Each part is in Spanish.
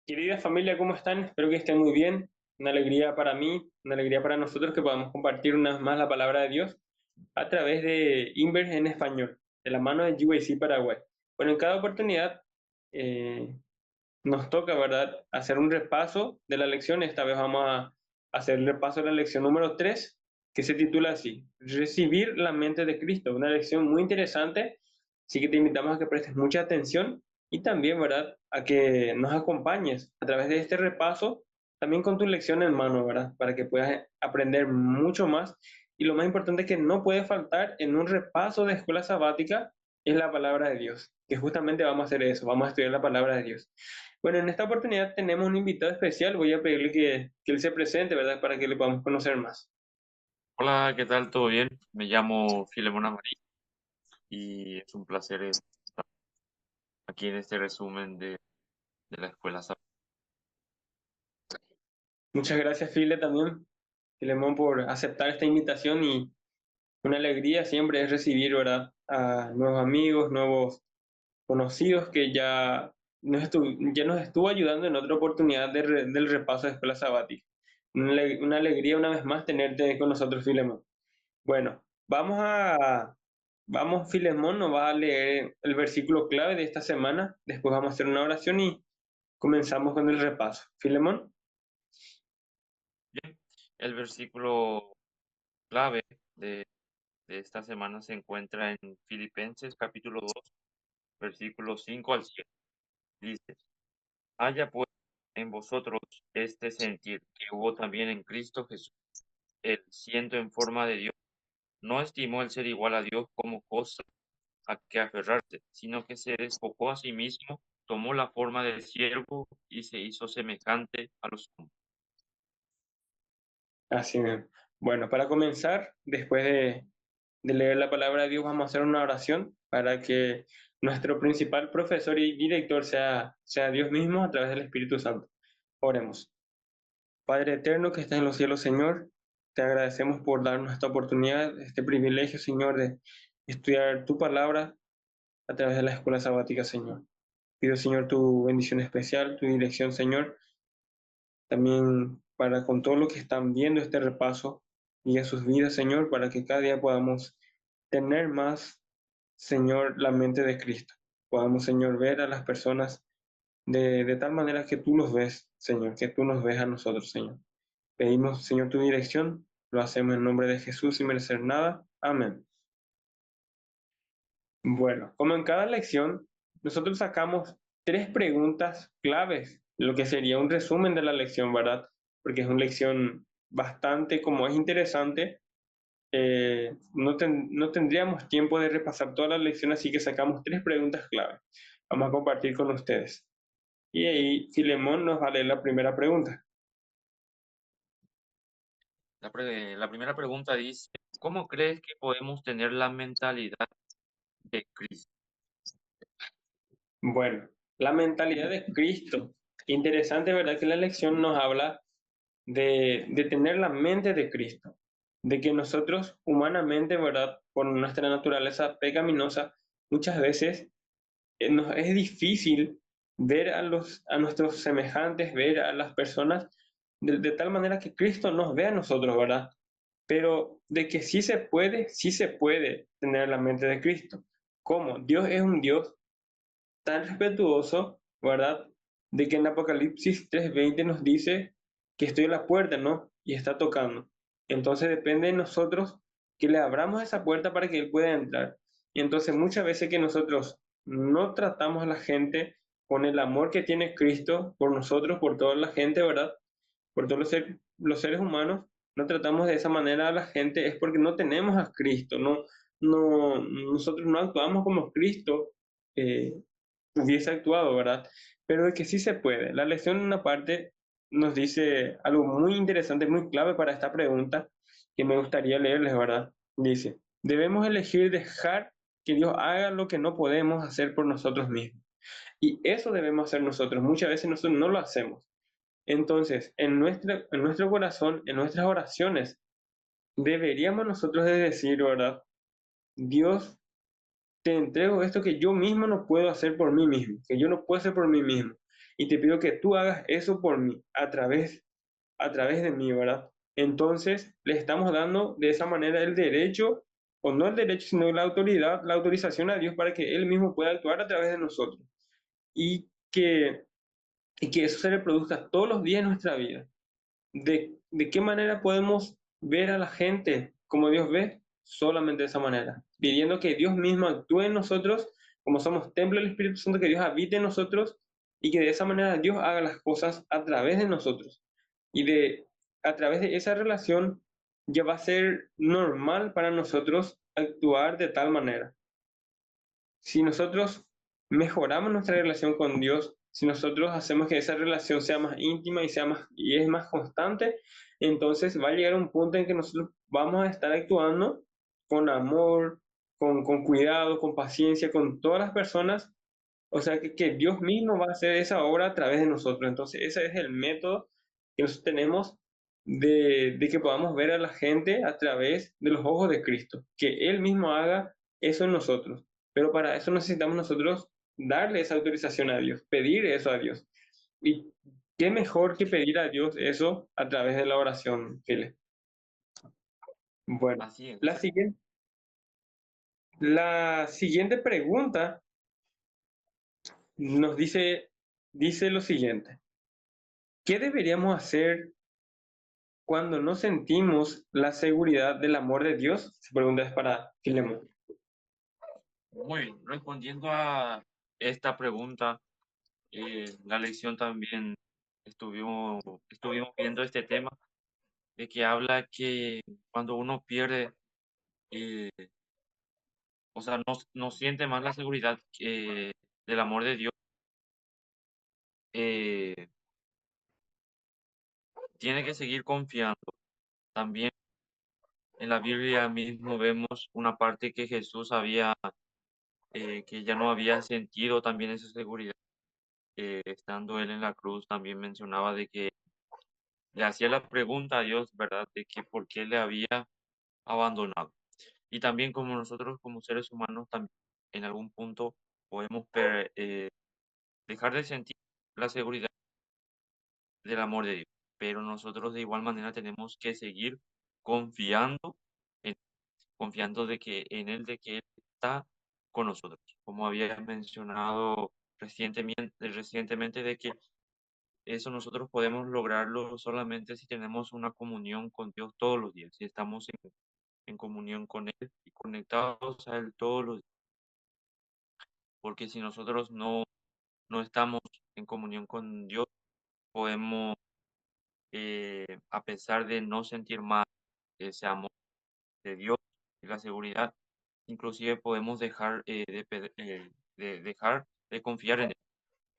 Querida familia, ¿cómo están? Espero que estén muy bien. Una alegría para mí, una alegría para nosotros que podamos compartir una vez más la palabra de Dios a través de Inver en español, de la mano de GYC Paraguay. Bueno, en cada oportunidad eh, nos toca, ¿verdad?, hacer un repaso de la lección. Esta vez vamos a hacer el repaso de la lección número 3, que se titula así: Recibir la mente de Cristo. Una lección muy interesante, así que te invitamos a que prestes mucha atención y también, ¿verdad?, a que nos acompañes a través de este repaso, también con tu lección en mano, ¿verdad?, para que puedas aprender mucho más. Y lo más importante que no puede faltar en un repaso de escuela sabática es la palabra de Dios, que justamente vamos a hacer eso, vamos a estudiar la palabra de Dios. Bueno, en esta oportunidad tenemos un invitado especial. Voy a pedirle que él se presente, ¿verdad? Para que le podamos conocer más. Hola, ¿qué tal? ¿Todo bien? Me llamo Filemón Amarillo y es un placer estar aquí en este resumen de la escuela. Muchas gracias, File, también, Filemón, por aceptar esta invitación, y una alegría siempre es recibir, ¿verdad?, a nuevos amigos, nuevos conocidos que ya nos estuvo ayudando en otra oportunidad del repaso de escuela sabática. Una alegría una vez más tenerte con nosotros, Filemón. Bueno, vamos, Filemón nos va a leer el versículo clave de esta semana, después vamos a hacer una oración y comenzamos con el repaso. Filemón, Bien, el versículo clave de, de esta semana se encuentra en Filipenses capítulo 2, versículos 5 al 7. Dice, haya pues en vosotros este sentir que hubo también en Cristo Jesús, él siendo en forma de Dios, no estimó el ser igual a Dios como cosa a que aferrarse, sino que se despojó a sí mismo, tomó la forma de siervo y se hizo semejante a los hombres. así mismo. Bueno, para comenzar, después de leer la palabra de Dios, vamos a hacer una oración para que nuestro principal profesor y director sea Dios mismo a través del Espíritu Santo. Oremos. Padre eterno que estás en los cielos, Señor, te agradecemos por darnos esta oportunidad, este privilegio, Señor, de estudiar tu palabra a través de la escuela sabática, Señor. Pido, Señor, tu bendición especial, tu dirección, Señor, también para con todos los que están viendo este repaso y a sus vidas, Señor, para que cada día podamos tener más, Señor, la mente de Cristo. Podamos, Señor, ver a las personas de tal manera que tú los ves, Señor, que tú nos ves a nosotros, Señor. Pedimos, Señor, tu dirección, lo hacemos en nombre de Jesús sin merecer nada. Amén. Bueno, como en cada lección, nosotros sacamos tres preguntas claves, lo que sería un resumen de la lección, ¿verdad? Porque es una lección bastante, como es interesante, no tendríamos tiempo de repasar toda la lección, así que sacamos tres preguntas claves. Vamos a compartir con ustedes. Y ahí Filemón nos va a leer la primera pregunta. La primera pregunta dice, ¿cómo crees que podemos tener la mentalidad de Cristo? Bueno, la mentalidad de Cristo. Interesante, ¿verdad? Que la lección nos habla de tener la mente de Cristo, de que nosotros humanamente, ¿verdad?, por nuestra naturaleza pecaminosa, muchas veces nos es difícil ver a nuestros semejantes, ver a las personas de tal manera que Cristo nos ve a nosotros, ¿verdad? Pero de que sí se puede tener la mente de Cristo. ¿Cómo? Dios es un Dios tan respetuoso, ¿verdad? De que en Apocalipsis 3:20 nos dice que estoy a la puerta, ¿no? Y está tocando. Entonces depende de nosotros que le abramos esa puerta para que Él pueda entrar. Y entonces muchas veces que nosotros no tratamos a la gente con el amor que tiene Cristo por nosotros, por toda la gente, ¿verdad? Por todos los seres humanos, no tratamos de esa manera a la gente, es porque no tenemos a Cristo, nosotros no actuamos como Cristo eh, hubiese actuado, ¿verdad? Pero de que sí se puede. La lección en una parte nos dice algo muy interesante, muy clave para esta pregunta, que me gustaría leerles, ¿verdad? Dice, debemos elegir dejar que Dios haga lo que no podemos hacer por nosotros mismos. Y eso debemos hacer nosotros. Muchas veces nosotros no lo hacemos. Entonces, en nuestro corazón, en nuestras oraciones, deberíamos nosotros de decir, ¿verdad? Dios, te entrego esto que yo mismo no puedo hacer por mí mismo, que yo no puedo hacer por mí mismo. y te pido que tú hagas eso por mí, a través de mí, ¿verdad? Entonces, le estamos dando de esa manera el derecho, o no el derecho, sino la autoridad, la autorización a Dios para que Él mismo pueda actuar a través de nosotros y y que eso se reproduzca todos los días en nuestra vida. De qué manera podemos ver a la gente como Dios ve? Solamente de esa manera, pidiendo que Dios mismo actúe en nosotros, como somos templo del Espíritu Santo, que Dios habite en nosotros y que de esa manera Dios haga las cosas a través de nosotros. Y a través de esa relación ya va a ser normal para nosotros actuar de tal manera. Si nosotros mejoramos nuestra relación con Dios, si nosotros hacemos que esa relación sea más íntima y es más constante, entonces va a llegar un punto en que nosotros vamos a estar actuando con amor, con cuidado, con paciencia, con todas las personas. O sea, que Dios mismo va a hacer esa obra a través de nosotros. Entonces, ese es el método que nosotros tenemos de que podamos ver a la gente a través de los ojos de Cristo, que Él mismo haga eso en nosotros. Pero para eso necesitamos nosotros darle esa autorización a Dios, pedir eso a Dios. Y qué mejor que pedir a Dios eso a través de la oración, File. Bueno, Así es. la siguiente pregunta nos dice lo siguiente. ¿Qué deberíamos hacer cuando no sentimos la seguridad del amor de Dios? Se pregunta es para Filemón. Muy bien. Respondiendo a esta pregunta, la lección también estuvimos viendo este tema de que habla que cuando uno pierde, eh, o sea, no siente más la seguridad del amor de Dios, eh, tiene que seguir confiando. También en la Biblia mismo vemos una parte que Jesús que ya no había sentido también esa seguridad. Estando él en la cruz, también mencionaba de que le hacía la pregunta a Dios, ¿verdad? De que por qué le había abandonado. Y también como nosotros como seres humanos, también en algún punto podemos dejar de sentir la seguridad del amor de Dios. Pero nosotros de igual manera tenemos que seguir confiando, en, confiando de que en Él, de que Él está con nosotros. Como había mencionado recientemente de que eso nosotros podemos lograrlo solamente si tenemos una comunión con Dios todos los días, si estamos en comunión con Él y conectados a Él todos los días. Porque si nosotros no estamos en comunión con Dios, podemos, a pesar de no sentir más ese amor de Dios y la seguridad, inclusive podemos dejar de confiar en Él.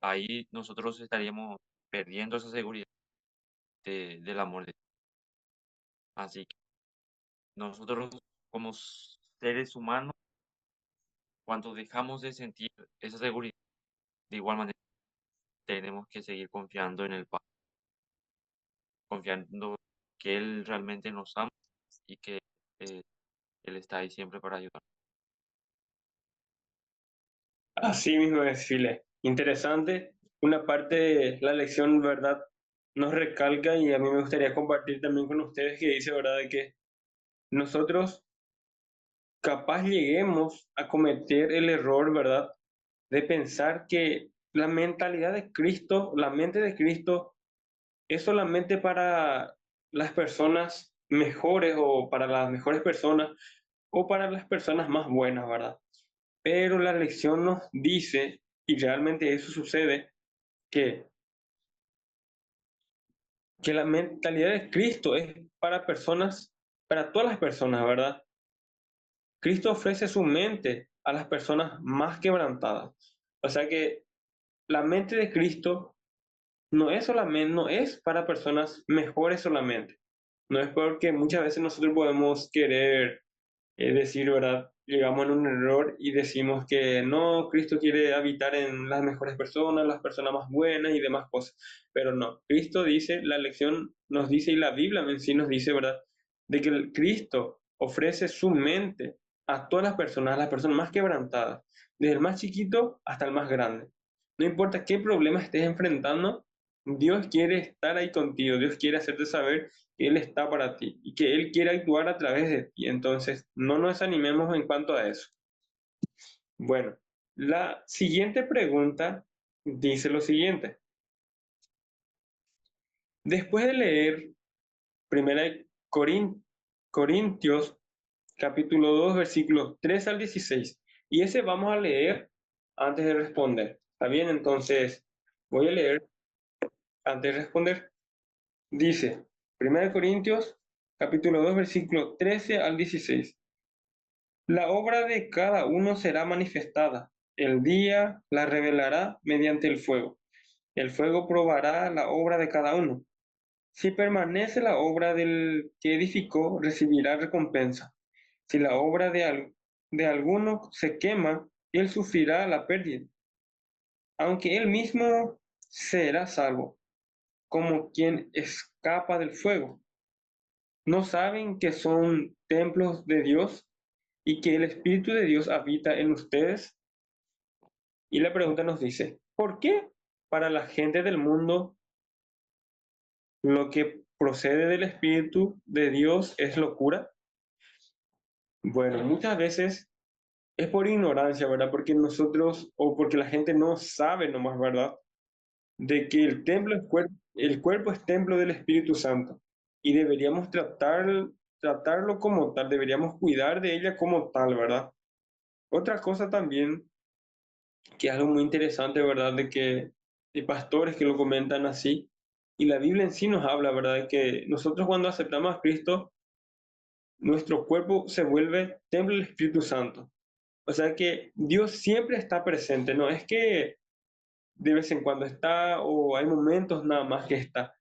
Ahí nosotros estaríamos perdiendo esa seguridad del amor de Dios. Así que nosotros como seres humanos, cuando dejamos de sentir esa seguridad, de igual manera tenemos que seguir confiando en el Padre, confiando que Él realmente nos ama y que eh, Él está ahí siempre para ayudar. Así mismo es, File. Interesante. Una parte de la lección, ¿verdad? Nos recalca y a mí me gustaría compartir también con ustedes que dice, ¿verdad? De que nosotros capaz lleguemos a cometer el error, ¿verdad? De pensar que la mentalidad de Cristo, la mente de Cristo, es solamente para las personas mejores o para las mejores personas o para las personas más buenas, ¿verdad? Pero la lección nos dice, y realmente eso sucede, que, que la mentalidad de Cristo es para personas, para todas las personas, ¿verdad? Cristo ofrece su mente a las personas más quebrantadas. O sea que la mente de Cristo no es para personas mejores solamente. No es porque muchas veces nosotros podemos querer decir, ¿verdad? Llegamos en un error y decimos que no, Cristo quiere habitar en las mejores personas, las personas más buenas y demás cosas. Pero no, Cristo dice, la lección nos dice y la Biblia en sí nos dice, ¿verdad? De que el Cristo ofrece su mente a todas las personas más quebrantadas, desde el más chiquito hasta el más grande. No importa qué problema estés enfrentando, Dios quiere estar ahí contigo, Dios quiere hacerte saber que Él está para ti y que Él quiere actuar a través de ti. Entonces, no nos desanimemos en cuanto a eso. Bueno, la siguiente pregunta dice lo siguiente. Después de leer 1 Corintios capítulo 2 versículos 3 al 16, y ese vamos a leer antes de responder. ¿Está bien? Entonces, voy a leer antes de responder. Dice, 1 Corintios capítulo 2 versículo 13 al 16. La obra de cada uno será manifestada. El día la revelará mediante el fuego. El fuego probará la obra de cada uno. Si permanece la obra del que edificó, recibirá recompensa. Si la obra de alguno se quema, él sufrirá la pérdida, aunque él mismo será salvo, como quien escapa del fuego. ¿No saben que son templos de Dios y que el Espíritu de Dios habita en ustedes? Y la pregunta nos dice, ¿por qué para la gente del mundo lo que procede del Espíritu de Dios es locura? Bueno, muchas veces es por ignorancia, ¿verdad? Porque nosotros, o porque la gente no sabe nomás, ¿verdad? De que el cuerpo es templo del Espíritu Santo y deberíamos tratarlo como tal, deberíamos cuidar de ella como tal, ¿verdad? Otra cosa también, que es algo muy interesante, ¿verdad? De que hay pastores que lo comentan así, y la Biblia en sí nos habla, ¿verdad? De que nosotros cuando aceptamos a Cristo, nuestro cuerpo se vuelve templo del Espíritu Santo. O sea que Dios siempre está presente, no es que de vez en cuando está o hay momentos nada más que está.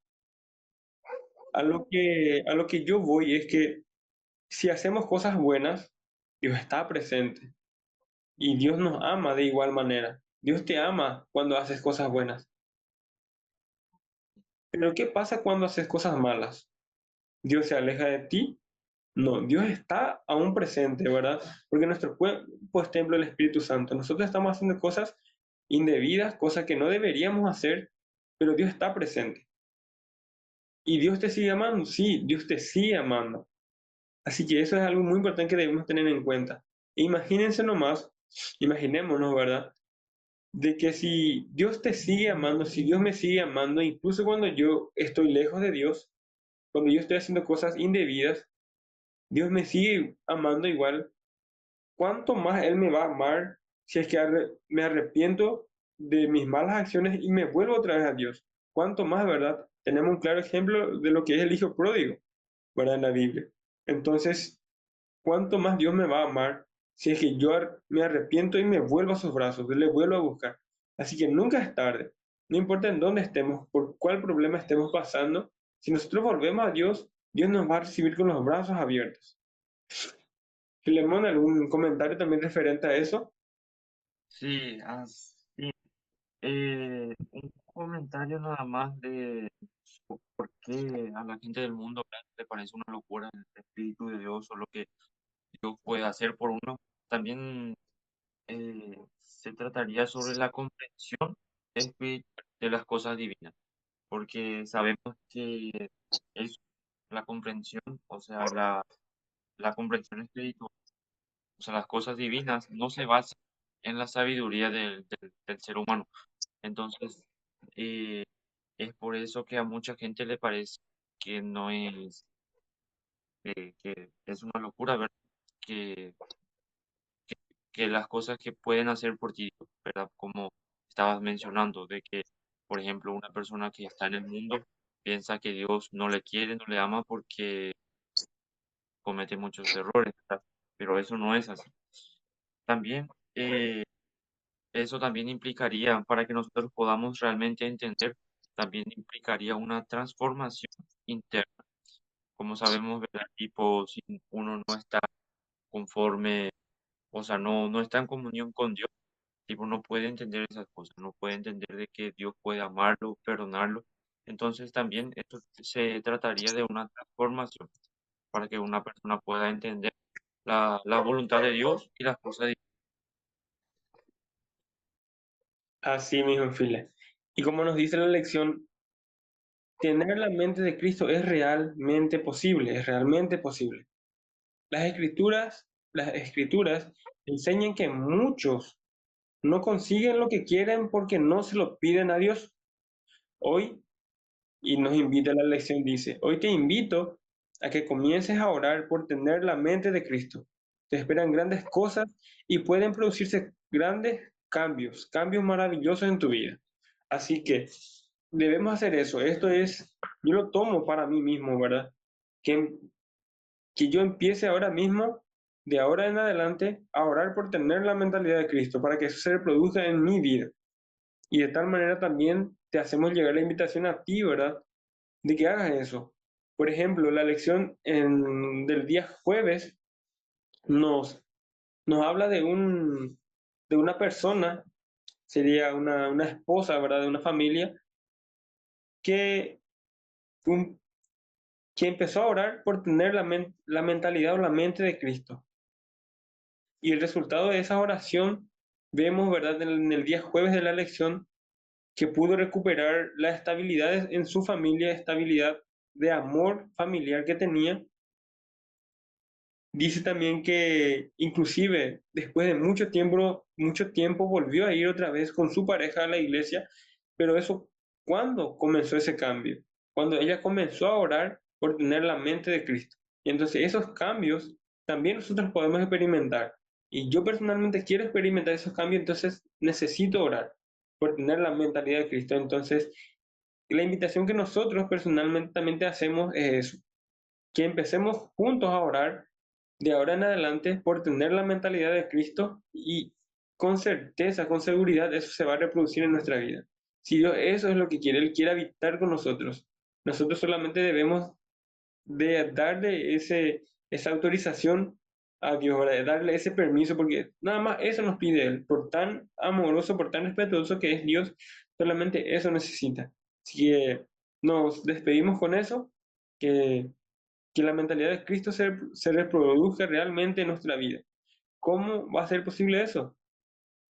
A lo que yo voy es que si hacemos cosas buenas, Dios está presente y Dios nos ama de igual manera. Dios te ama cuando haces cosas buenas. Pero ¿qué pasa cuando haces cosas malas? ¿Dios se aleja de ti? No, Dios está aún presente, ¿verdad? Porque nuestro cuerpo es templo del Espíritu Santo. Nosotros estamos haciendo cosas indebidas, cosas que no deberíamos hacer, pero Dios está presente. ¿Y Dios te sigue amando? Sí, Dios te sigue amando. Así que eso es algo muy importante que debemos tener en cuenta. Imagínense nomás, imaginémonos, ¿verdad? De que si Dios te sigue amando, si Dios me sigue amando, incluso cuando yo estoy lejos de Dios, cuando yo estoy haciendo cosas indebidas, Dios me sigue amando igual. ¿Cuánto más Él me va a amar si es que me arrepiento de mis malas acciones y me vuelvo otra vez a Dios? ¿Cuánto más, verdad? Tenemos un claro ejemplo de lo que es el hijo pródigo, ¿verdad? En la Biblia. Entonces, ¿cuánto más Dios me va a amar si es que yo me arrepiento y me vuelvo a sus brazos, le vuelvo a buscar? Así que nunca es tarde, no importa en dónde estemos, por cuál problema estemos pasando, si nosotros volvemos a Dios, Dios nos va a recibir con los brazos abiertos. Filemón, ¿algún comentario también referente a eso? Sí, así. Un comentario nada más de por qué a la gente del mundo le parece una locura el Espíritu de Dios o lo que Dios puede hacer por uno. También se trataría sobre la comprensión espiritual de las cosas divinas, porque sabemos que es la comprensión, o sea, la comprensión espiritual, o sea, las cosas divinas no se basan en la sabiduría del ser humano. Entonces, eh, es por eso que a mucha gente le parece que no es, que es una locura ver que, que las cosas que pueden hacer por ti, ¿verdad? Como estabas mencionando, de que, por ejemplo, una persona que está en el mundo piensa que Dios no le quiere, no le ama porque comete muchos errores, ¿verdad? Pero eso no es así. También, eso también implicaría, para que nosotros podamos realmente entender, también implicaría una transformación interna. Como sabemos, ¿verdad? Tipo, si uno no está conforme, o sea, no está en comunión con Dios, tipo, no puede entender esas cosas, no puede entender de que Dios puede amarlo, perdonarlo. Entonces también esto se trataría de una transformación para que una persona pueda entender la voluntad de Dios y las cosas. Así mismo, File. Y como nos dice la lección, tener la mente de Cristo es realmente posible, es realmente posible. Las escrituras enseñan que muchos no consiguen lo que quieren porque no se lo piden a Dios. Hoy, y nos invita a la lección, dice, hoy te invito a que comiences a orar por tener la mente de Cristo. Te esperan grandes cosas y pueden producirse grandes cambios, cambios maravillosos en tu vida. Así que debemos hacer eso. Esto es, yo lo tomo para mí mismo, ¿verdad? Que, que yo empiece ahora mismo, de ahora en adelante, a orar por tener la mentalidad de Cristo, para que eso se reproduzca en mi vida. Y de tal manera también te hacemos llegar la invitación a ti, ¿verdad? De que hagas eso. Por ejemplo, la lección del día jueves nos, nos habla de una persona, sería una esposa, ¿verdad? De una familia, que, un- que empezó a orar por tener la mentalidad o la mente de Cristo. Y el resultado de esa oración, vemos, ¿verdad? En el día jueves de la lección, que pudo recuperar la estabilidad en su familia, estabilidad de amor familiar que tenía. Dice también que inclusive después de mucho tiempo volvió a ir otra vez con su pareja a la iglesia, pero eso, ¿cuándo comenzó ese cambio? Cuando ella comenzó a orar por tener la mente de Cristo. Y entonces esos cambios también nosotros podemos experimentar. Y yo personalmente quiero experimentar esos cambios, entonces necesito orar por tener la mentalidad de Cristo. Entonces, la invitación que nosotros personalmente también te hacemos es eso, que empecemos juntos a orar de ahora en adelante por tener la mentalidad de Cristo y con certeza, con seguridad, eso se va a reproducir en nuestra vida. Si Dios eso es lo que quiere, Él quiere habitar con nosotros. Nosotros solamente debemos de darle esa autorización a Dios, ¿verdad? De darle ese permiso, porque nada más eso nos pide Él, por tan amoroso, por tan respetuoso que es Dios, solamente eso necesita. Así que nos despedimos con eso, que la mentalidad de Cristo se reproduzca realmente en nuestra vida. ¿Cómo va a ser posible eso?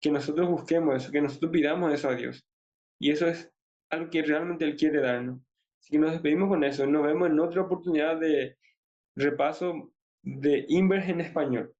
Que nosotros busquemos eso, que nosotros pidamos eso a Dios. Y eso es algo que realmente Él quiere darnos. Así que nos despedimos con eso. Nos vemos en otra oportunidad de repaso de Inver en español.